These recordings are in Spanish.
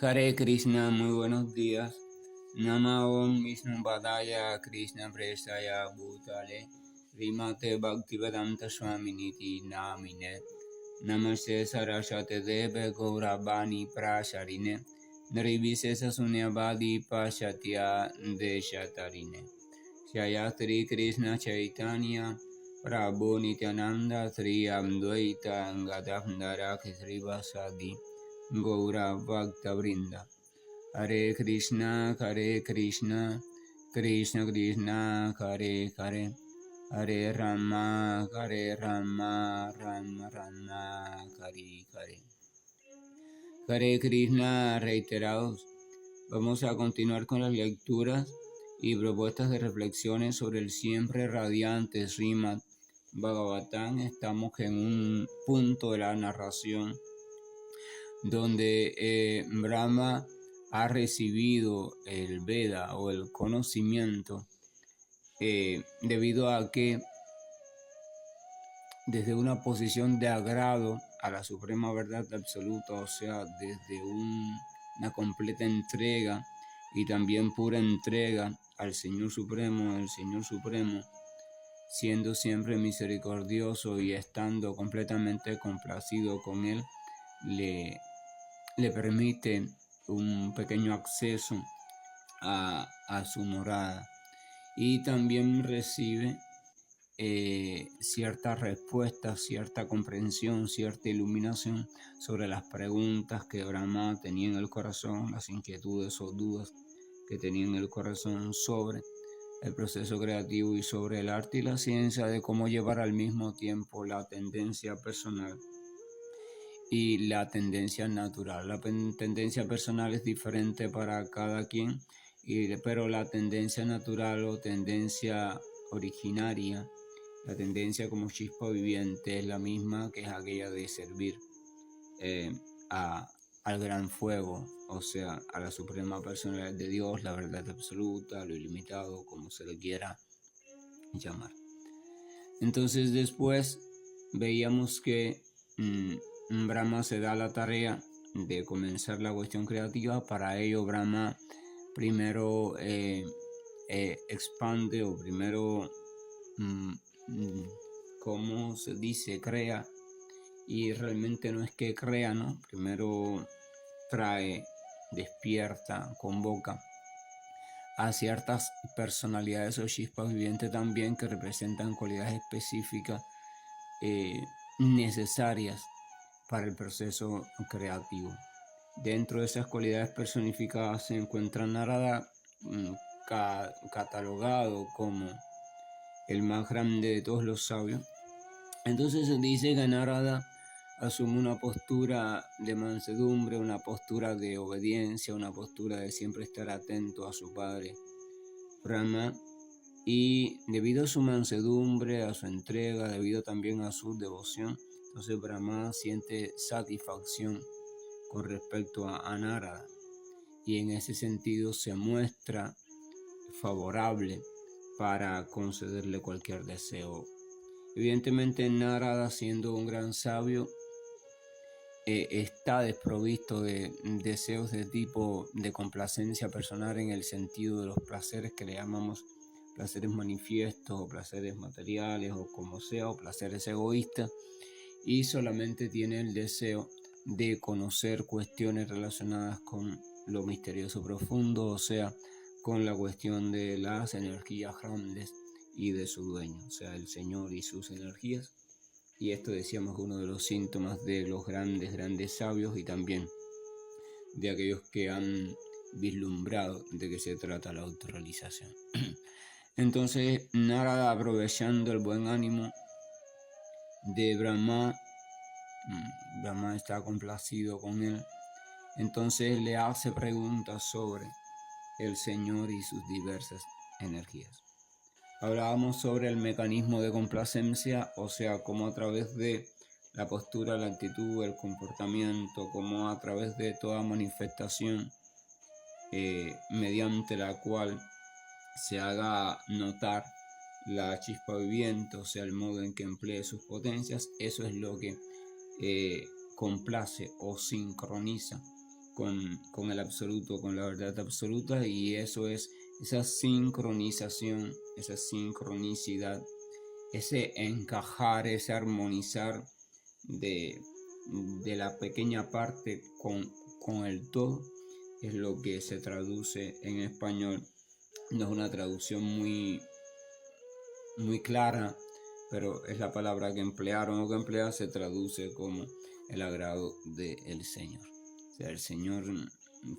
Hare Krishna, muy buenos días. Nama Om Vishnu Padaya Krishna Prestaya Bhutale Rimate Bhaktivedanta Swaminiti Namine Namaste Saraswate Deve Gauravani Prasharine Nirvisesa Sunyavadi Pashatya Deshatarine Shayatri Krishna Chaitanya Prabhu Nityananda Sri Amdvaita Gadadhara Sri Vasadi Gaura Bhakta Vrinda Hare Krishna, Krishna Krishna, Hare Hare, Hare Rama, Rama Rama, Hare Hare. Hare Krishna, reiterados. Vamos a continuar con las lecturas y propuestas de reflexiones sobre el siempre radiante Srimad Bhagavatam. Estamos en un punto de la narración donde Brahma ha recibido el Veda o el conocimiento debido a que desde una posición de agrado a la suprema verdad absoluta, o sea, desde una completa entrega y también pura entrega al Señor Supremo, el Señor Supremo, siendo siempre misericordioso y estando completamente complacido con Él, le permite un pequeño acceso a su morada y también recibe cierta respuesta, cierta comprensión, cierta iluminación sobre las preguntas que Brahma tenía en el corazón, las inquietudes o dudas que tenía en el corazón sobre el proceso creativo y sobre el arte y la ciencia de cómo llevar al mismo tiempo la tendencia personal y la tendencia natural. La tendencia personal es diferente para cada quien, pero la tendencia natural o tendencia originaria, la tendencia como chispa viviente es la misma, que es aquella de servir al gran fuego, o sea, a la suprema personalidad de Dios, la verdad absoluta, lo ilimitado, como se le quiera llamar. Entonces después veíamos que Brahma se da la tarea de comenzar la cuestión creativa. Para ello Brahma primero expande o primero, ¿cómo se dice? Crea, y realmente no es que crea, ¿no? Primero trae, despierta, convoca a ciertas personalidades o chispas vivientes también que representan cualidades específicas necesarias para el proceso creativo. Dentro de esas cualidades personificadas se encuentra Narada, catalogado como el más grande de todos los sabios. Entonces se dice que Narada asume una postura de mansedumbre, una postura de obediencia, una postura de siempre estar atento a su padre Brahma, y debido a su mansedumbre, a su entrega, debido también a su devoción, entonces Brahma siente satisfacción con respecto a Narada, y en ese sentido se muestra favorable para concederle cualquier deseo. Evidentemente Narada, siendo un gran sabio, está desprovisto de deseos de tipo de complacencia personal, en el sentido de los placeres que le llamamos placeres manifiestos o placeres materiales o como sea, o placeres egoístas, y solamente tiene el deseo de conocer cuestiones relacionadas con lo misterioso profundo, o sea, con la cuestión de las energías grandes y de su dueño, o sea, el Señor y sus energías. Y esto decíamos uno de los síntomas de los grandes sabios, y también de aquellos que han vislumbrado de qué se trata la autorrealización. Entonces Narada, aprovechando el buen ánimo de Brahma, Brahma está complacido con él, entonces le hace preguntas sobre el Señor y sus diversas energías. Hablábamos sobre el mecanismo de complacencia, o sea, cómo a través de la postura, la actitud, el comportamiento, cómo a través de toda manifestación mediante la cual se haga notar la chispa viviente, o sea, el modo en que emplee sus potencias, eso es lo que complace o sincroniza con el absoluto, con la verdad absoluta, y eso es esa sincronización, esa sincronicidad, ese encajar, ese armonizar de la pequeña parte con el todo, es lo que se traduce en español. No es una traducción muy clara, pero es la palabra que emplearon o que emplea, se traduce como el agrado del Señor. O sea, el Señor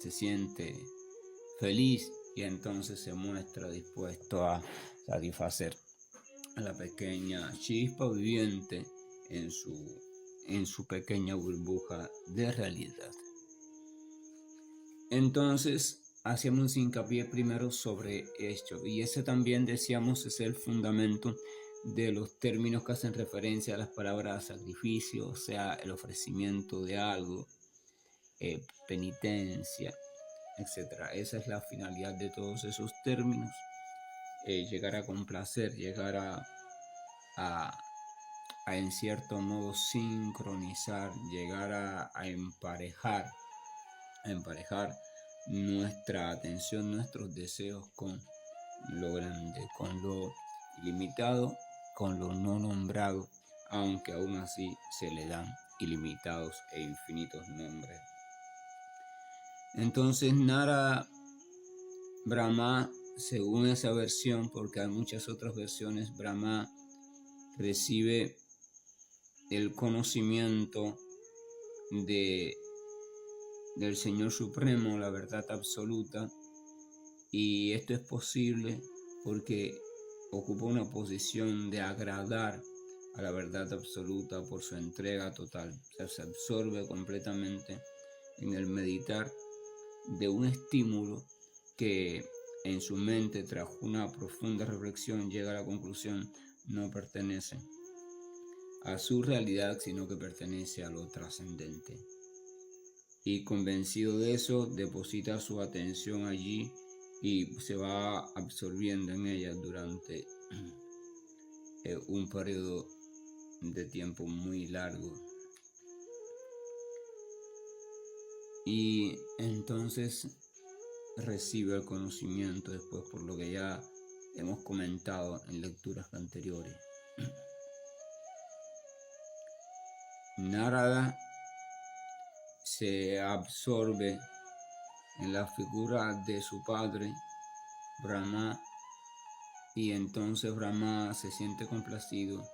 se siente feliz y entonces se muestra dispuesto a satisfacer a la pequeña chispa viviente en su pequeña burbuja de realidad. Entonces, hacemos hincapié primero sobre esto, y ese también, decíamos, es el fundamento de los términos que hacen referencia a las palabras sacrificio, o sea, el ofrecimiento de algo, penitencia, etc. Esa es la finalidad de todos esos términos, llegar a complacer, llegar a en cierto modo sincronizar, llegar a emparejar nuestra atención, nuestros deseos con lo grande, con lo ilimitado, con lo no nombrado, aunque aún así se le dan ilimitados e infinitos nombres. Entonces Narada Brahma, según esa versión, porque hay muchas otras versiones, Brahma recibe el conocimiento del Señor Supremo, la verdad absoluta, y esto es posible porque ocupa una posición de agradar a la verdad absoluta por su entrega total. O sea, se absorbe completamente en el meditar de un estímulo que en su mente, tras una profunda reflexión, llega a la conclusión: no pertenece a su realidad, sino que pertenece a lo trascendente. Y convencido de eso, deposita su atención allí y se va absorbiendo en ella durante un periodo de tiempo muy largo. Y entonces recibe el conocimiento después, por lo que ya hemos comentado en lecturas anteriores. Narada se absorbe en la figura de su padre, Brahma, y entonces Brahma se siente complacido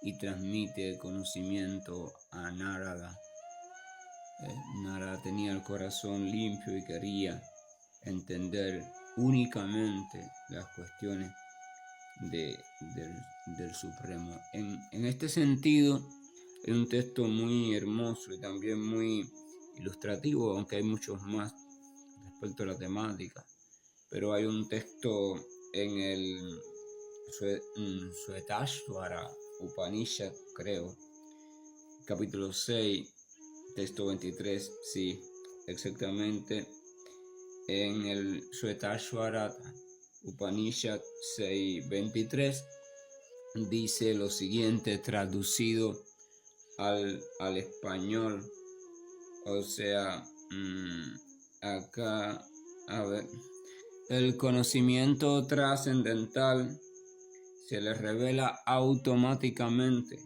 y transmite el conocimiento a Narada. Narada tenía el corazón limpio y quería entender únicamente las cuestiones del Supremo. En este sentido, hay un texto muy hermoso y también muy ilustrativo, aunque hay muchos más respecto a la temática, pero hay un texto en el Shvetashvara Upanishad, creo, capítulo 6, texto 23, sí, exactamente, en el Shvetashvara Upanishad 6.23, dice lo siguiente, traducido al español, o sea, acá, a ver, el conocimiento trascendental se le revela automáticamente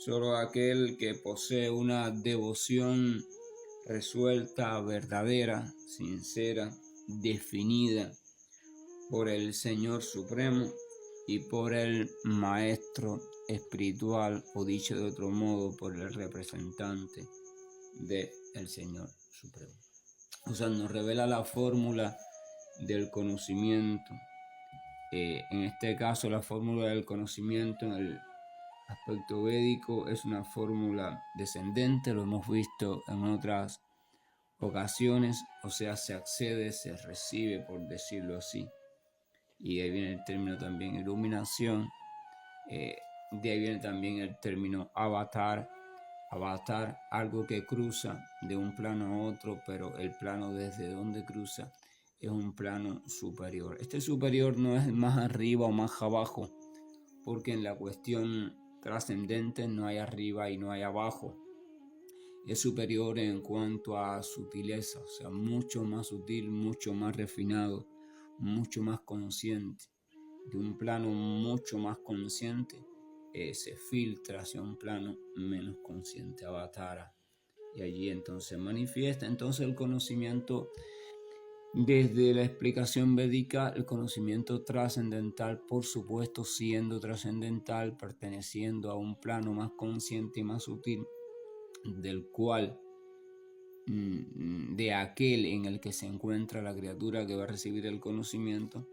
solo a aquel que posee una devoción resuelta, verdadera, sincera, definida por el Señor Supremo y por el Maestro espiritual, o dicho de otro modo, por el representante del Señor Supremo. O sea, nos revela la fórmula del conocimiento. En este caso, la fórmula del conocimiento en el aspecto védico es una fórmula descendente, lo hemos visto en otras ocasiones, o sea, se accede, se recibe, por decirlo así. Y ahí viene el término también iluminación, de ahí viene también el término avatar, algo que cruza de un plano a otro, pero el plano desde donde cruza es un plano superior. Este superior no es más arriba o más abajo, porque en la cuestión trascendente no hay arriba y no hay abajo. es superior en cuanto a sutileza, o sea, mucho más sutil, mucho más refinado, mucho más consciente. De un plano mucho más consciente se filtra hacia un plano menos consciente, avatara. Y allí entonces manifiesta. Entonces el conocimiento, desde la explicación védica, el conocimiento trascendental, por supuesto siendo trascendental, perteneciendo a un plano más consciente y más sutil, del cual, de aquel en el que se encuentra la criatura que va a recibir el conocimiento,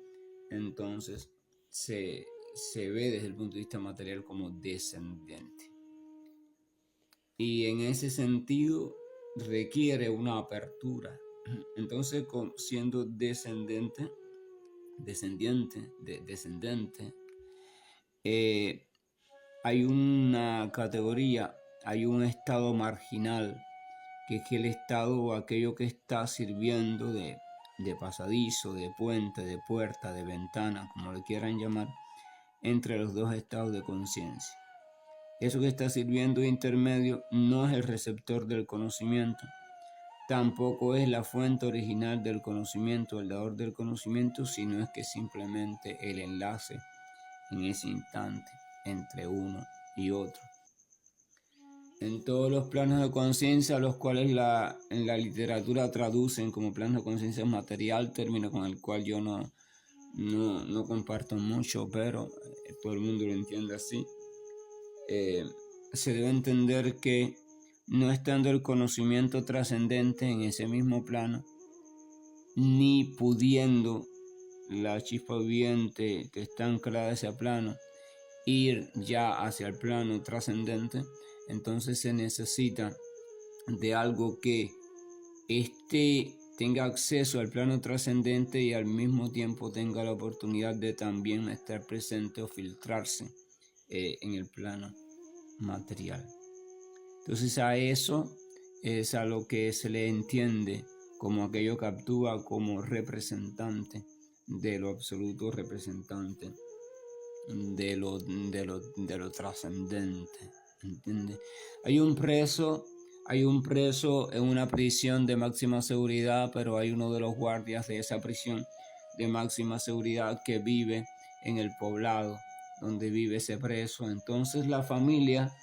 entonces se ve desde el punto de vista material como descendente. Y en ese sentido requiere una apertura. Entonces, siendo descendente, hay una categoría, hay un estado marginal, que es el estado o aquello que está sirviendo de pasadizo, de puente, de puerta, de ventana, como le quieran llamar, entre los dos estados de conciencia. Eso que está sirviendo de intermedio no es el receptor del conocimiento, tampoco es la fuente original del conocimiento, el dador del conocimiento, sino es que simplemente el enlace en ese instante entre uno y otro. En todos los planos de conciencia, los cuales en la literatura traducen como planos de conciencia material, término con el cual yo no comparto mucho, pero todo el mundo lo entiende así. Se debe entender que no estando el conocimiento trascendente en ese mismo plano, ni pudiendo la chispa viviente que está anclada a ese plano ir ya hacia el plano trascendente, entonces se necesita de algo que tenga acceso al plano trascendente y al mismo tiempo tenga la oportunidad de también estar presente o filtrarse en el plano material. Entonces a eso es a lo que se le entiende como aquello que actúa como representante de lo absoluto, representante de lo trascendente, ¿entiendes? Hay un preso en una prisión de máxima seguridad, pero hay uno de los guardias de esa prisión de máxima seguridad que vive en el poblado donde vive ese preso. Entonces la familia,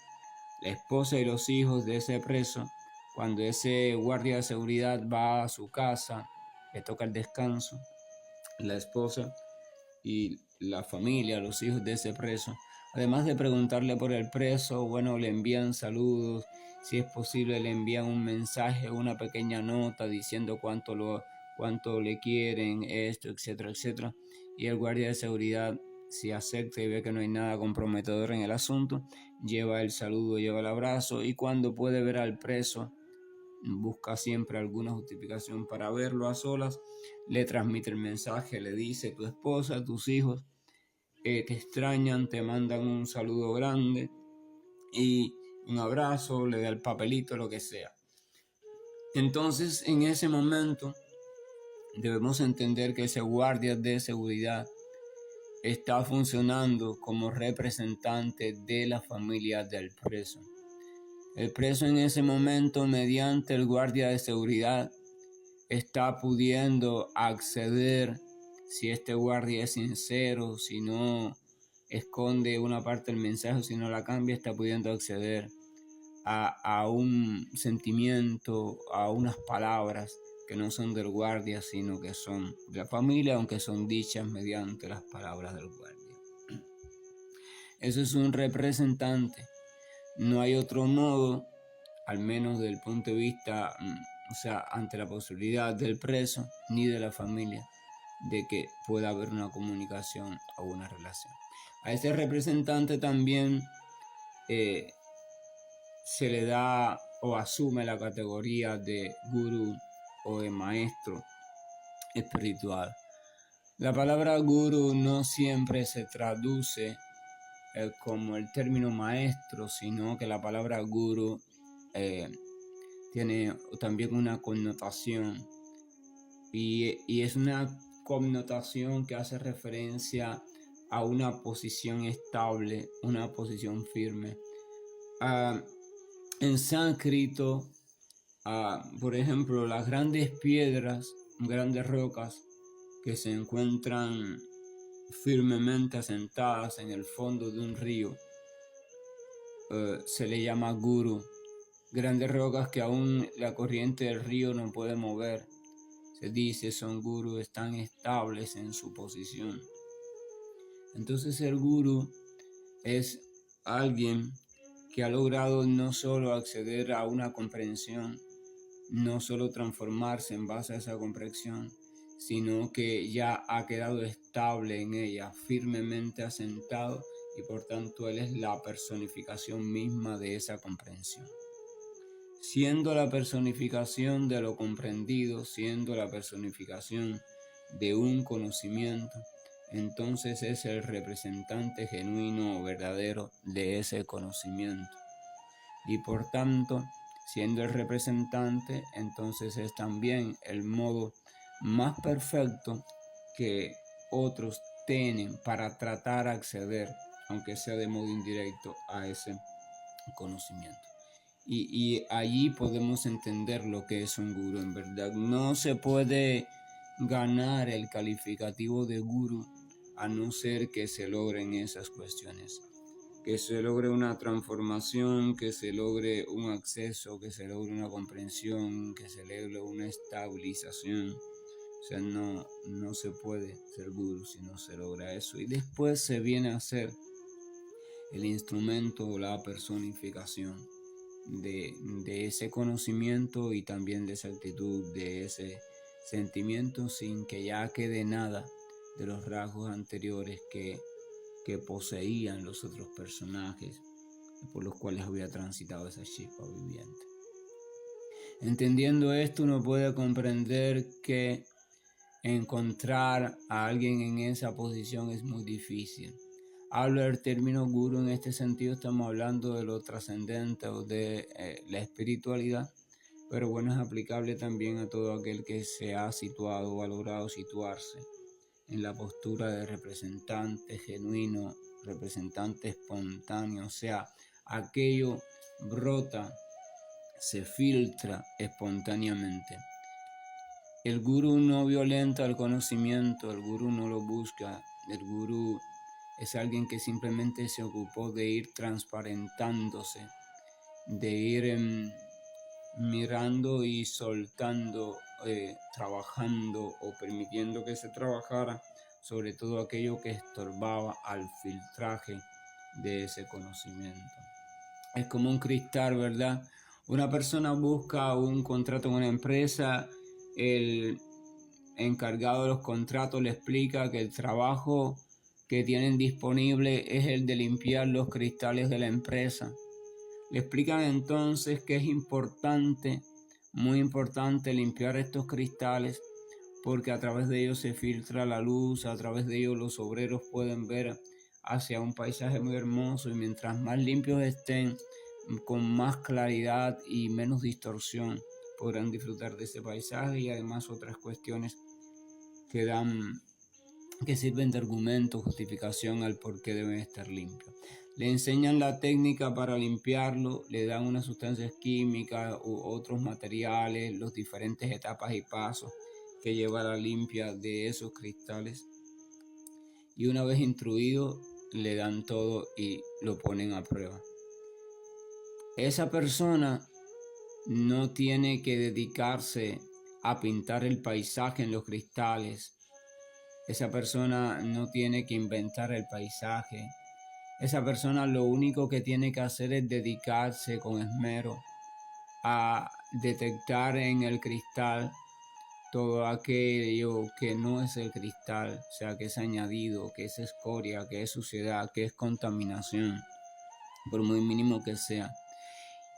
la esposa y los hijos de ese preso, cuando ese guardia de seguridad va a su casa, le toca el descanso, la esposa y la familia, los hijos de ese preso, además de preguntarle por el preso, bueno, le envían saludos, si es posible le envían un mensaje, una pequeña nota diciendo cuánto le quieren, esto, etcétera, etcétera. Y el guardia de seguridad, si acepta y ve que no hay nada comprometedor en el asunto, lleva el saludo, lleva el abrazo, y cuando puede ver al preso, busca siempre alguna justificación para verlo a solas, le transmite el mensaje, le dice: tu esposa, tus hijos te extrañan, te mandan un saludo grande y un abrazo, le da el papelito, lo que sea. Entonces, en ese momento debemos entender que ese guardia de seguridad está funcionando como representante de la familia del preso. El preso en ese momento, mediante el guardia de seguridad, está pudiendo acceder, si este guardia es sincero, si no esconde una parte del mensaje, si no la cambia, está pudiendo acceder a un sentimiento, a unas palabras que no son del guardia, sino que son de la familia, aunque son dichas mediante las palabras del guardia. Eso es un representante. No hay otro modo, al menos desde el punto de vista, ante la posibilidad del preso ni de la familia, de que pueda haber una comunicación o una relación. A ese representante también se le da o asume la categoría de gurú o de maestro espiritual. La palabra gurú no siempre se traduce como el término maestro, sino que la palabra gurú tiene también una connotación y es una connotación que hace referencia a una posición estable, una posición firme. En sánscrito por ejemplo, las grandes piedras, grandes rocas que se encuentran firmemente asentadas en el fondo de un río, se le llama guru. Grandes rocas que aún la corriente del río no puede mover. Se dice son gurú, están estables en su posición. Entonces el gurú es alguien que ha logrado no solo acceder a una comprensión, no solo transformarse en base a esa comprensión, sino que ya ha quedado estable en ella, firmemente asentado, y por tanto él es la personificación misma de esa comprensión. Siendo la personificación de lo comprendido, siendo la personificación de un conocimiento, entonces es el representante genuino o verdadero de ese conocimiento. Y por tanto, siendo el representante, entonces es también el modo más perfecto que otros tienen para tratar de acceder, aunque sea de modo indirecto, a ese conocimiento. Y allí podemos entender lo que es un gurú en verdad. No se puede ganar el calificativo de gurú a no ser que se logren esas cuestiones. Que se logre una transformación, que se logre un acceso, que se logre una comprensión, que se logre una estabilización. O sea, no se puede ser gurú si no se logra eso. Y después se viene a hacer el instrumento o la personificación de ese conocimiento y también de esa actitud, de ese sentimiento, sin que ya quede nada de los rasgos anteriores que poseían los otros personajes por los cuales había transitado esa chispa viviente. Entendiendo esto, uno puede comprender que encontrar a alguien en esa posición es muy difícil. Hablo del término gurú en este sentido, estamos hablando de lo trascendente o de la espiritualidad, pero bueno, es aplicable también a todo aquel que se ha situado o ha logrado situarse en la postura de representante genuino, representante espontáneo, o sea, aquello brota, se filtra espontáneamente. El gurú no violenta el conocimiento, el gurú no lo busca, el gurú es alguien que simplemente se ocupó de ir transparentándose, de ir mirando y soltando, trabajando o permitiendo que se trabajara sobre todo aquello que estorbaba al filtraje de ese conocimiento. Es como un cristal, ¿verdad? Una persona busca un contrato en una empresa, el encargado de los contratos le explica que el trabajo que tienen disponible es el de limpiar los cristales de la empresa. Le explican entonces que es importante, muy importante limpiar estos cristales porque a través de ellos se filtra la luz, a través de ellos los obreros pueden ver hacia un paisaje muy hermoso y mientras más limpios estén, con más claridad y menos distorsión, podrán disfrutar de ese paisaje y además otras cuestiones que sirven de argumento, justificación al por qué deben estar limpios. Le enseñan la técnica para limpiarlo, le dan unas sustancias químicas u otros materiales, las diferentes etapas y pasos que lleva la limpia de esos cristales. Y una vez instruido, le dan todo y lo ponen a prueba. Esa persona no tiene que dedicarse a pintar el paisaje en los cristales. Esa persona no tiene que inventar el paisaje. Esa persona lo único que tiene que hacer es dedicarse con esmero a detectar en el cristal todo aquello que no es el cristal, o sea, que es añadido, que es escoria, que es suciedad, que es contaminación, por muy mínimo que sea,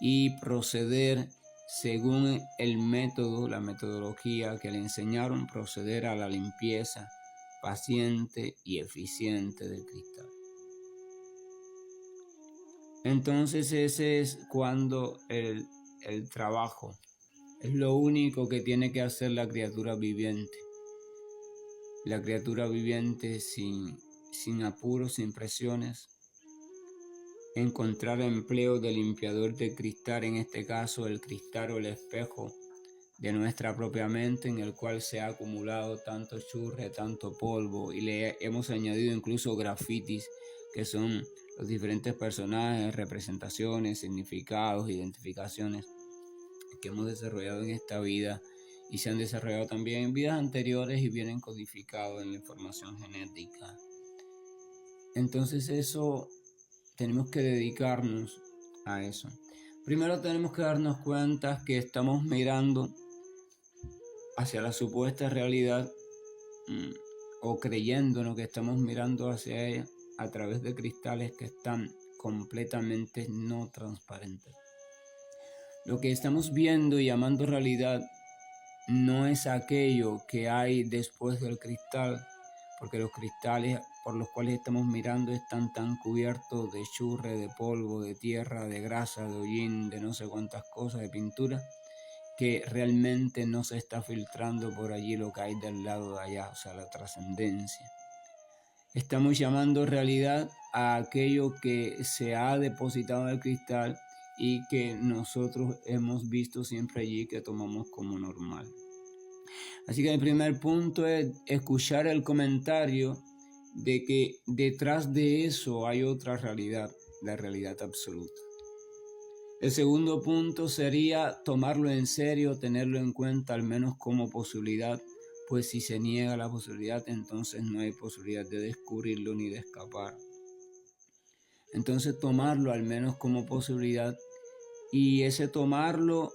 y proceder según el método, la metodología que le enseñaron, proceder a la limpieza paciente y eficiente del cristal. Entonces ese es cuando el trabajo es lo único que tiene que hacer la criatura viviente. La criatura viviente sin apuros, sin presiones, encontrar empleo de limpiador de cristal, en este caso el cristal o el espejo de nuestra propia mente, en el cual se ha acumulado tanto churre, tanto polvo, y le hemos añadido incluso grafitis, que son los diferentes personajes, representaciones, significados, identificaciones que hemos desarrollado en esta vida y se han desarrollado también en vidas anteriores y vienen codificados en la información genética. Entonces eso tenemos que dedicarnos a eso. Primero tenemos que darnos cuenta que estamos mirando hacia la supuesta realidad o creyéndonos que estamos mirando hacia ella a través de cristales que están completamente no transparentes. Lo que estamos viendo y llamando realidad no es aquello que hay después del cristal, porque los cristales por los cuales estamos mirando están tan cubiertos de churre, de polvo, de tierra, de grasa, de hollín, de no sé cuántas cosas, de pintura, que realmente no se está filtrando por allí lo que hay del lado de allá, o sea, la trascendencia. Estamos llamando realidad a aquello que se ha depositado en el cristal y que nosotros hemos visto siempre allí, que tomamos como normal. Así que el primer punto es escuchar el comentario de que detrás de eso hay otra realidad, la realidad absoluta. El segundo punto sería tomarlo en serio, tenerlo en cuenta al menos como posibilidad, pues si se niega la posibilidad, entonces no hay posibilidad de descubrirlo ni de escapar. Entonces tomarlo al menos como posibilidad, y ese tomarlo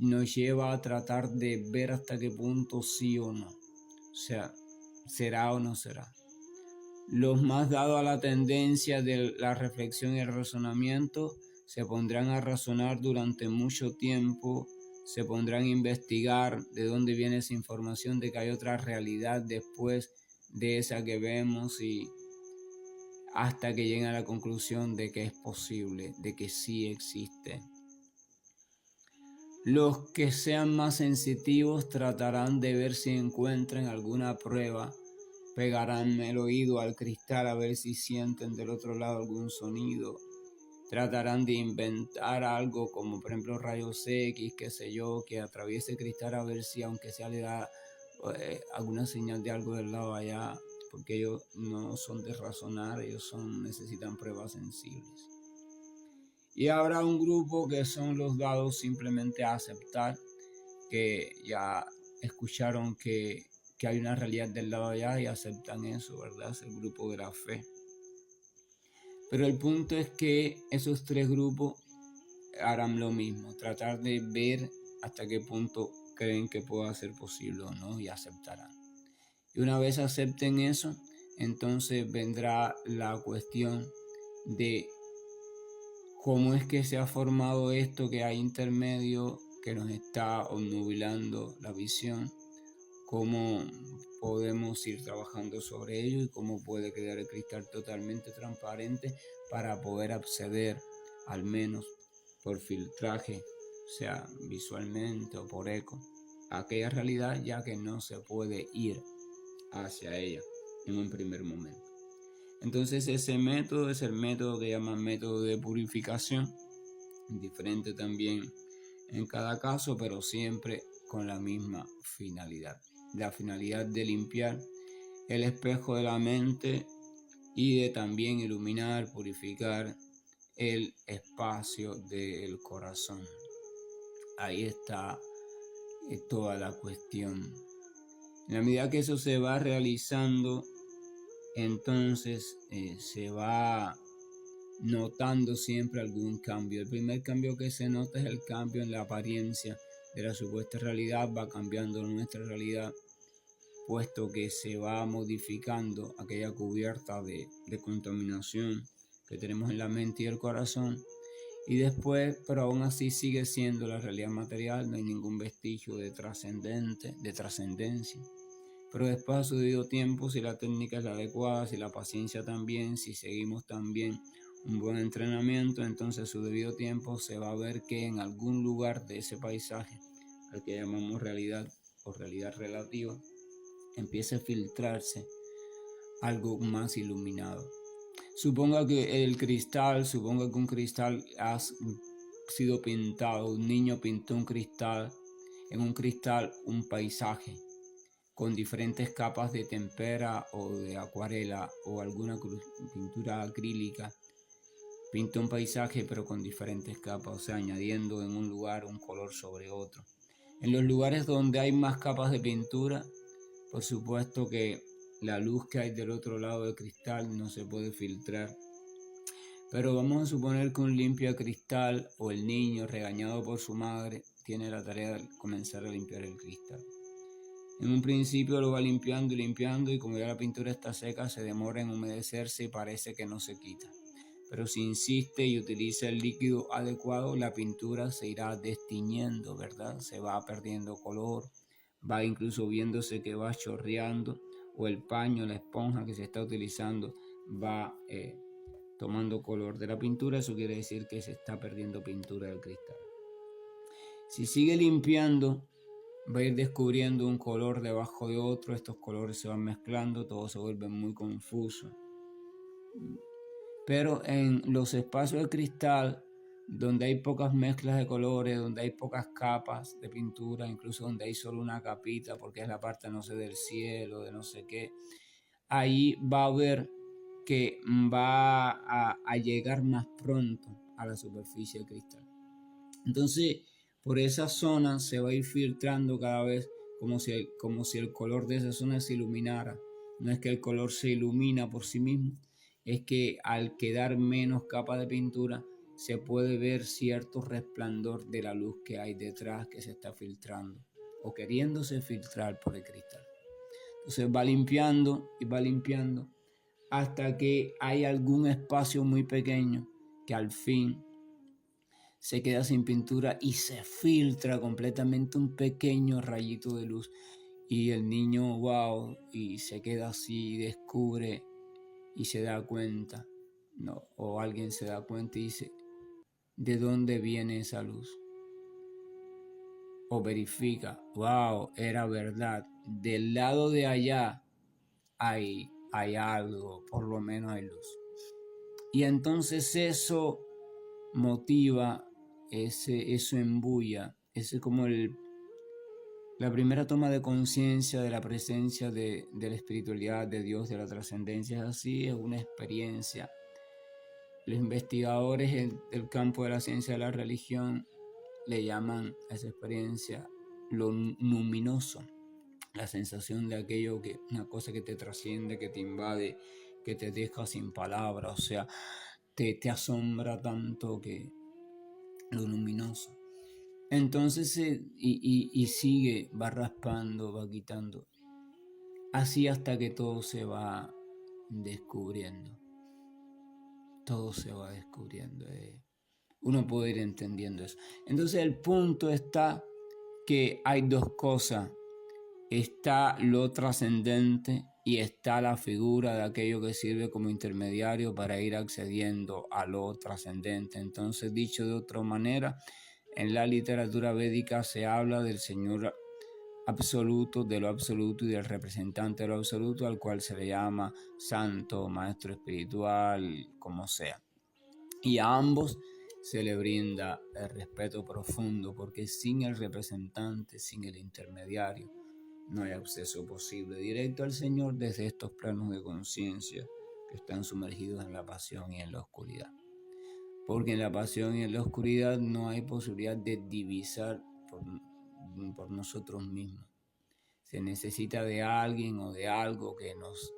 nos lleva a tratar de ver hasta qué punto sí o no. O sea, será o no será. Los más dados a la tendencia de la reflexión y el razonamiento se pondrán a razonar durante mucho tiempo, se pondrán a investigar de dónde viene esa información de que hay otra realidad después de esa que vemos, y hasta que lleguen a la conclusión de que es posible, de que sí existe. Los que sean más sensitivos tratarán de ver si encuentran alguna prueba, pegarán el oído al cristal a ver si sienten del otro lado algún sonido, tratarán de inventar algo como por ejemplo rayos X, qué sé yo, que atraviese el cristal a ver si aunque sea le da alguna señal de algo del lado allá, porque ellos no son de razonar, ellos necesitan pruebas sensibles. Y habrá un grupo que son los dados simplemente a aceptar, que ya escucharon que hay una realidad del lado allá y aceptan eso, ¿verdad? Es el grupo de la fe. Pero el punto es que esos tres grupos harán lo mismo, tratar de ver hasta qué punto creen que pueda ser posible o no, y aceptarán. Y una vez acepten eso, entonces vendrá la cuestión de cómo es que se ha formado esto que hay intermedio, que nos está obnubilando la visión, cómo podemos ir trabajando sobre ello y cómo puede quedar el cristal totalmente transparente para poder acceder, al menos por filtraje, sea visualmente o por eco, a aquella realidad, ya que no se puede ir hacia ella en un primer momento. Entonces ese método es el método que llaman método de purificación, diferente también en cada caso, pero siempre con la misma finalidad. La finalidad de limpiar el espejo de la mente y de también iluminar, purificar el espacio del corazón. Ahí está toda la cuestión. En la medida que eso se va realizando, entonces se va notando siempre algún cambio. El primer cambio que se nota es el cambio en la apariencia de la supuesta realidad. Va cambiando nuestra realidad, puesto que se va modificando aquella cubierta de contaminación que tenemos en la mente y el corazón. Y después, pero aún así sigue siendo la realidad material, no hay ningún vestigio de trascendencia. Pero después, a su debido tiempo, si la técnica es la adecuada, si la paciencia también, si seguimos también un buen entrenamiento, entonces a su debido tiempo se va a ver que en algún lugar de ese paisaje, al que llamamos realidad o realidad relativa, empieza a filtrarse algo más iluminado. Suponga que un cristal ha sido pintado, un niño pintó un cristal, en un cristal un paisaje con diferentes capas de tempera o de acuarela o alguna pintura acrílica. Pinta un paisaje pero con diferentes capas, o sea, añadiendo en un lugar un color sobre otro. En los lugares donde hay más capas de pintura, por supuesto que la luz que hay del otro lado del cristal no se puede filtrar. Pero vamos a suponer que un limpia cristal o el niño regañado por su madre tiene la tarea de comenzar a limpiar el cristal. En un principio lo va limpiando y como ya la pintura está seca se demora en humedecerse y parece que no se quita. Pero si insiste y utiliza el líquido adecuado, la pintura se irá destiñendo, ¿verdad? Se va perdiendo color, va incluso viéndose que va chorreando, o el paño, la esponja que se está utilizando va tomando color de la pintura. Eso quiere decir que se está perdiendo pintura del cristal. Si sigue limpiando, va a ir descubriendo un color debajo de otro, estos colores se van mezclando, todo se vuelve muy confuso. Pero en los espacios de cristal, donde hay pocas mezclas de colores, donde hay pocas capas de pintura, incluso donde hay solo una capita, porque es la parte, no sé, del cielo, de no sé qué, ahí va a ver que va a llegar más pronto a la superficie del cristal. Entonces, por esa zona se va a ir filtrando cada vez como si el color de esa zona se iluminara. No es que el color se ilumina por sí mismo, es que al quedar menos capa de pintura se puede ver cierto resplandor de la luz que hay detrás que se está filtrando o queriéndose filtrar por el cristal. Entonces va limpiando y va limpiando hasta que hay algún espacio muy pequeño que al fin se queda sin pintura y se filtra completamente un pequeño rayito de luz y el niño, wow, y se queda así, descubre y se da cuenta, no, o alguien se da cuenta y dice, ¿de dónde viene esa luz? O verifica, wow, era verdad, del lado de allá hay algo, por lo menos hay luz. Y entonces eso motiva, eso embulla, ese es como la primera toma de conciencia de la presencia de la espiritualidad, de Dios, de la trascendencia. Es así, es una experiencia. Los investigadores del campo de la ciencia de la religión le llaman a esa experiencia lo luminoso, la sensación de aquello que, una cosa que te trasciende, que te invade, que te deja sin palabras, o sea, te asombra tanto que lo luminoso. Entonces, y sigue, va raspando, va quitando, así hasta que todo se va descubriendo. Todo se va descubriendo. Uno puede ir entendiendo eso. Entonces el punto está que hay dos cosas. Está lo trascendente y está la figura de aquello que sirve como intermediario para ir accediendo a lo trascendente. Entonces, dicho de otra manera, en la literatura védica se habla del Señor absoluto, de lo absoluto y del representante de lo absoluto, al cual se le llama santo, maestro espiritual, como sea. Y a ambos se le brinda el respeto profundo, porque sin el representante, sin el intermediario, no hay acceso posible directo al Señor desde estos planos de conciencia que están sumergidos en la pasión y en la oscuridad. Porque en la pasión y en la oscuridad no hay posibilidad de divisar por nosotros mismos. Se necesita de alguien o de algo que nos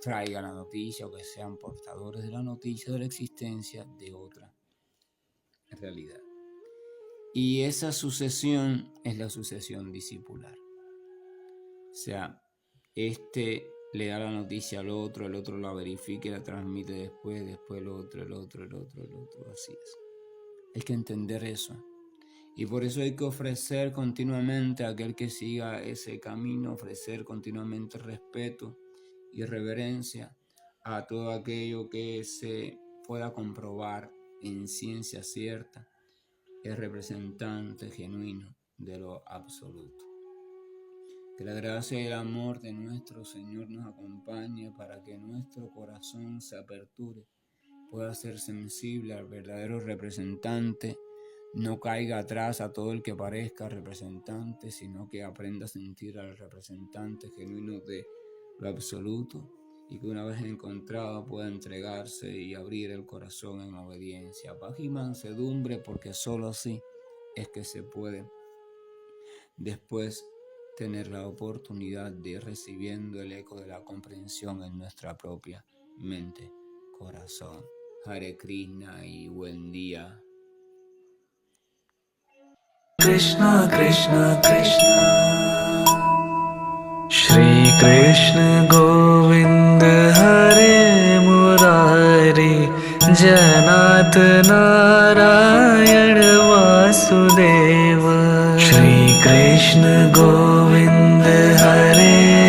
traiga la noticia o que sean portadores de la noticia de la existencia de otra realidad. Y esa sucesión es la sucesión discipular. O sea, le da la noticia al otro, el otro la verifica y la transmite después el otro, así es. Hay que entender eso. Y por eso hay que ofrecer continuamente a aquel que siga ese camino, ofrecer continuamente respeto y reverencia a todo aquello que se pueda comprobar en ciencia cierta, es representante genuino de lo absoluto. Que la gracia y el amor de nuestro Señor nos acompañe para que nuestro corazón se aperture, pueda ser sensible al verdadero representante, no caiga atrás a todo el que parezca representante, sino que aprenda a sentir al representante genuino de lo absoluto, y que una vez encontrado pueda entregarse y abrir el corazón en obediencia, paz y mansedumbre, porque solo así es que se puede después tener la oportunidad de ir recibiendo el eco de la comprensión en nuestra propia mente, corazón. Hare Krishna y buen día. Krishna Krishna Krishna Shri Krishna Govind Hare Murari Janat Narayan Vasudeva Shri Krishna Govind Hare